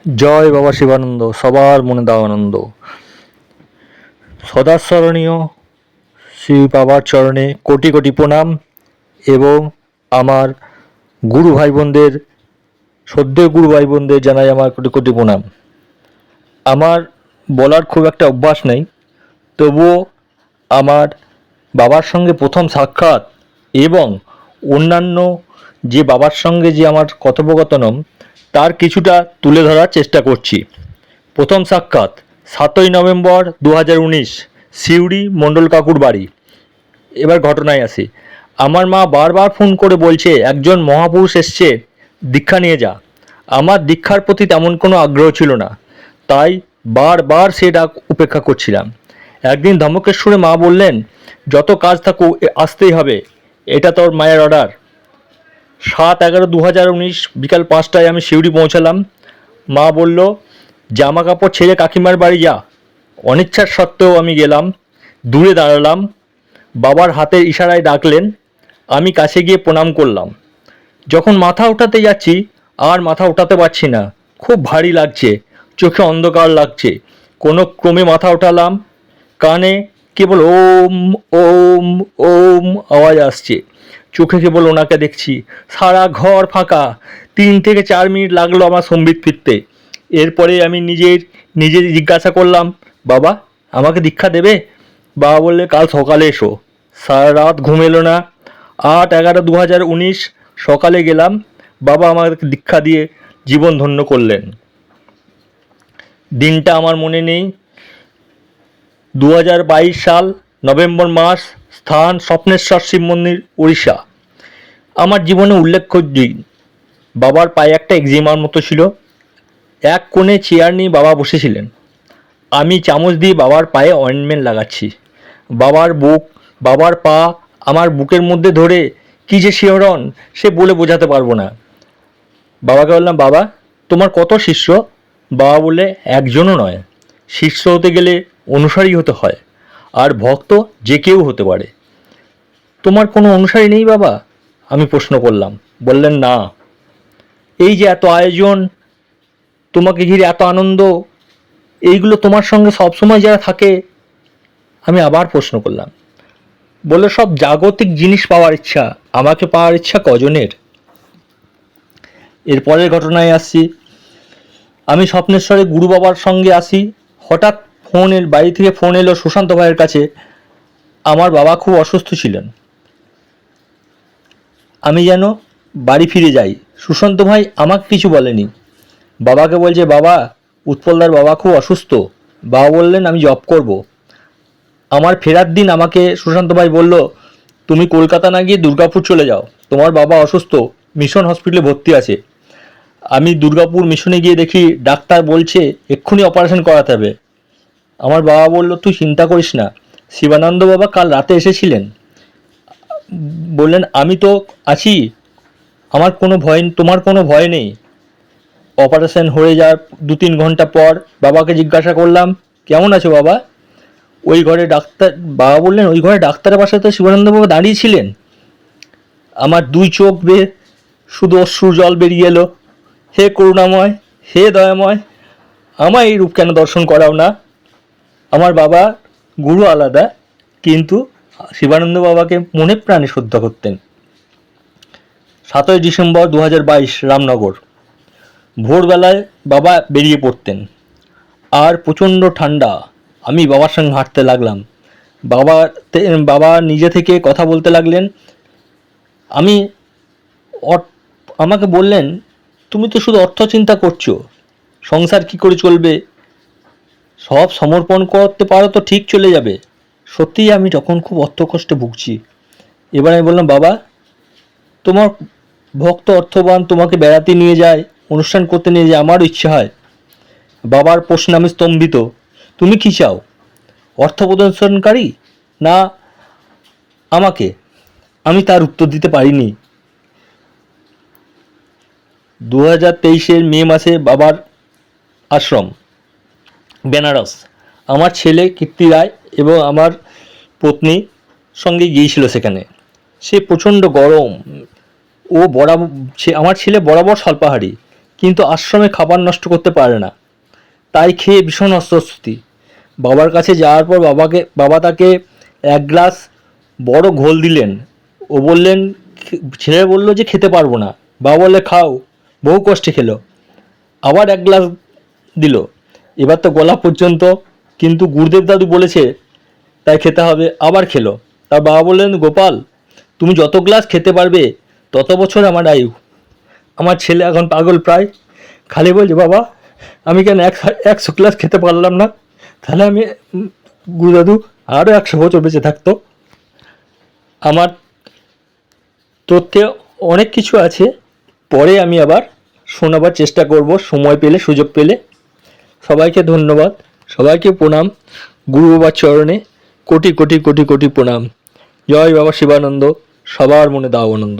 জয় বাবা শিবানন্দ, সবার মনে দাও আনন্দ। সদা স্মরণীয় শ্রী বাবার চরণে কোটি কোটি প্রণাম এবং আমার গুরু ভাই বোনদের, শ্রদ্ধেয় গুরু ভাই বোনদের জানাই আমার কোটি কোটি প্রণাম। আমার বলার খুব একটা অভ্যাস নেই, তবুও আমার বাবার সঙ্গে প্রথম সাক্ষাৎ এবং অন্যান্য যে বাবার সঙ্গে যে আমার কথোপকথনম তার কিছুটা তুলে ধরার চেষ্টা করছি। প্রথম সাক্ষাৎ 7ই নভেম্বর 2019, সিউড়ি মণ্ডল কাকুর বাড়ি। এবার ঘটনায় আসি। আমার মা বারবার ফোন করে বলছে একজন মহাপুরুষ এসছে, দীক্ষা নিয়ে যা। আমার দীক্ষার প্রতি তেমন কোনো আগ্রহ ছিল না, তাই বারবার সে ডাক উপেক্ষা করছিলাম। একদিন ধমকেশ্বরে মা বললেন, যত কাজ থাকুক আসতেই হবে, এটা তোর মায়ের অর্ডার। 7/11/2019 বিকাল 5টায় আমি সিউড়ি পৌঁছালাম। মা বলল, জামা কাপড় ছেড়ে কাকিমার বাড়ি যা। অনিচ্ছার সত্ত্বেও আমি গেলাম। দূরে দাঁড়ালাম, বাবার হাতের ইশারায় ডাকলেন। আমি কাছে গিয়ে প্রণাম করলাম। যখন মাথা ওঠাতে যাচ্ছি আর মাথা ওঠাতে পারছি না, খুব ভারী লাগছে, চোখে অন্ধকার লাগছে। কোনো ক্রমে মাথা ওঠালাম, কানে কেবল ওম ওম ওম আওয়াজ আসছে। চোখে কেবল ওনাকে দেখছি, সারা ঘর ফাঁকা। 3 থেকে 4 মিনিট লাগলো আমার সম্বিত ফিরতে। এরপরে আমি নিজে জিজ্ঞাসা করলাম, বাবা আমাকে দীক্ষা দেবে? বাবা বললে, কাল সকালে এসো। সারা রাত ঘুম এলো না। 8/11/2019 সকালে গেলাম। বাবা আমাকে দীক্ষা দিয়ে জীবন ধন্য করলেন। দিনটা আমার মনে নেই। 2022 সাল নভেম্বর মাস, স্থান স্বপ্নেশ্বর শিব মন্দির, উড়িষ্যা। আমার জীবনে উল্লেখ্য দিন। বাবার পায়ে একটা এক্সিমার মতো ছিল। এক কোণে চেয়ার নিয়ে বাবা বসেছিলেন। আমি চামচ দিয়ে বাবার পায়ে অয়েন্টমেন্ট লাগাচ্ছি। বাবার বুক, বাবার পা আমার বুকের মধ্যে ধরে কী যে শিহরণ, সে বলে বোঝাতে পারবো না। বাবাকে বললাম, বাবা তোমার কত শিষ্য? বাবা বললে, একজনও নয়। শিষ্য হতে গেলে অনুসারী হতে হয়, আর ভক্ত যে কেউ হতে পারে। তোমার কোনো অনুসারী নেই বাবা? আমি প্রশ্ন করলাম। বললেন, না। এই যে এত আয়োজন, তোমাকে ঘিরে এত আনন্দ, এইগুলো তোমার সঙ্গে সবসময় যারা থাকে। আমি আবার প্রশ্ন করলাম। বললো, সব জাগতিক জিনিস পাওয়ার ইচ্ছা, আমাকে পাওয়ার ইচ্ছা কজনের? এরপরের ঘটনায় আসছি। আমি স্বপ্নেশ্বরে গুরু বাবার সঙ্গে আসি। হঠাৎ বাড়ি থেকে ফোন এলো সুশান্ত ভাইয়ের কাছে। আমার বাবা খুব অসুস্থ ছিলেন। আমি যেন বাড়ি ফিরে যাই। সুশান্ত ভাই আমাকে কিছু বলেনি, বাবাকে বলছে, বাবা উৎপলদার বাবা খুব অসুস্থ। বাবা বললেন, আমি জব করব। আমার ফেরার দিন আমাকে সুশান্ত ভাই বলল, তুমি কলকাতা না গিয়ে দুর্গাপুর চলে যাও, তোমার বাবা অসুস্থ, মিশন হসপিটালে ভর্তি আছে। আমি দুর্গাপুর মিশনে গিয়ে দেখি ডাক্তার বলছে এক্ষুনি অপারেশন করাতে হবে। আমার বাবা বলল, তুই চিন্তা করিস না, শিবানন্দ বাবা কাল রাতে এসেছিলেন, বললেন আমি তো আছি, আমার কোনো ভয়, তোমার কোনো ভয় নেই। অপারেশন হয়ে যাওয়ার 2-3 ঘন্টা পর বাবাকে জিজ্ঞাসা করলাম, কেমন আছো বাবা? ওই ঘরে ডাক্তার, বাবা বললেন, ওই ঘরে ডাক্তারের পাশে তো শিবানন্দ বাবা দাঁড়িয়ে ছিলেন। আমার 2 চোখ বেয়ে শুধু অশ্রু জল বেরিয়ে এলো। হে করুণাময়, হে দয়াময়, আমায় এই রূপ কেন দর্শন করাও না? আমার বাবা গুরু আলাদা, কিন্তু শিবানন্দ বাবাকে মনে প্রাণে শ্রদ্ধা করতেন। 7ই ডিসেম্বর 2022, রামনগর। ভোরবেলায় বাবা বেরিয়ে পড়তেন, আর প্রচণ্ড ঠান্ডা। আমি বাবার সঙ্গে হাঁটতে লাগলাম। বাবা নিজে থেকে কথা বলতে লাগলেন। আমি আমাকে বললেন, তুমি তো শুধু অর্থ চিন্তা করছো, সংসার কি করে চলবে, সব সমর্পণ করতে পারো তো ঠিক চলে যাবে। সত্যিই আমি তখন খুব অর্থকষ্টে ভুগছি। এবার আমি বললাম, বাবা তোমার ভক্ত অর্থবান তোমাকে বেড়াতে নিয়ে যায়, অনুষ্ঠান করতে নিয়ে যায়, আমারও ইচ্ছা হয়। বাবার প্রশ্নে আমি স্তম্ভিত। তুমি কি চাও, অর্থ প্রদর্শনকারী না আমাকে? আমি তার উত্তর দিতে পারিনি। 2023 মে মাসে বাবার আশ্রম, বেনারস। আমার ছেলে কীর্তি রায় এবং আমার পত্নী সঙ্গে গিয়েছিল সেখানে। সে প্রচণ্ড গরম। আমার ছেলে বরাবর স্বল্পাহারী, কিন্তু আশ্রমে খাবার নষ্ট করতে পারে না, তাই খেয়ে ভীষণ অস্বস্তি। বাবার কাছে যাওয়ার পর বাবা তাকে এক গ্লাস বড় ঘোল দিলেন। ও বললেন, ছেলে বলল যে খেতে পারবো না। বাবা বললে খাও, বহু কষ্টে খেলো। আবার এক গ্লাস দিল, এবার তো গলা পর্যন্ত, কিন্তু গুরুদেব দাদু বলেছে তাই খেতে হবে। আবার খেলো। তার বাবা বললেন, গোপাল তুমি যত গ্লাস খেতে পারবে তত বছর আমার আয়ু। আমার ছেলে এখন পাগল প্রায়, খালি বলছে বাবা আমি কেন 100 গ্লাস খেতে পারলাম না, তাহলে আমি গুরু দাদু আরও 100 বছর বেঁচে থাকতো। আমার তথ্যে অনেক কিছু আছে, পরে আমি আবার শোনাবার চেষ্টা করব সময় পেলে, সুযোগ পেলে। সবাইকে ধন্যবাদ, সবাইকে প্রণাম। গুরু বাবার চরণে কোটি কোটি কোটি কোটি প্রণাম। জয় বাবা শিবানন্দ, সবার মনে দাও আনন্দ।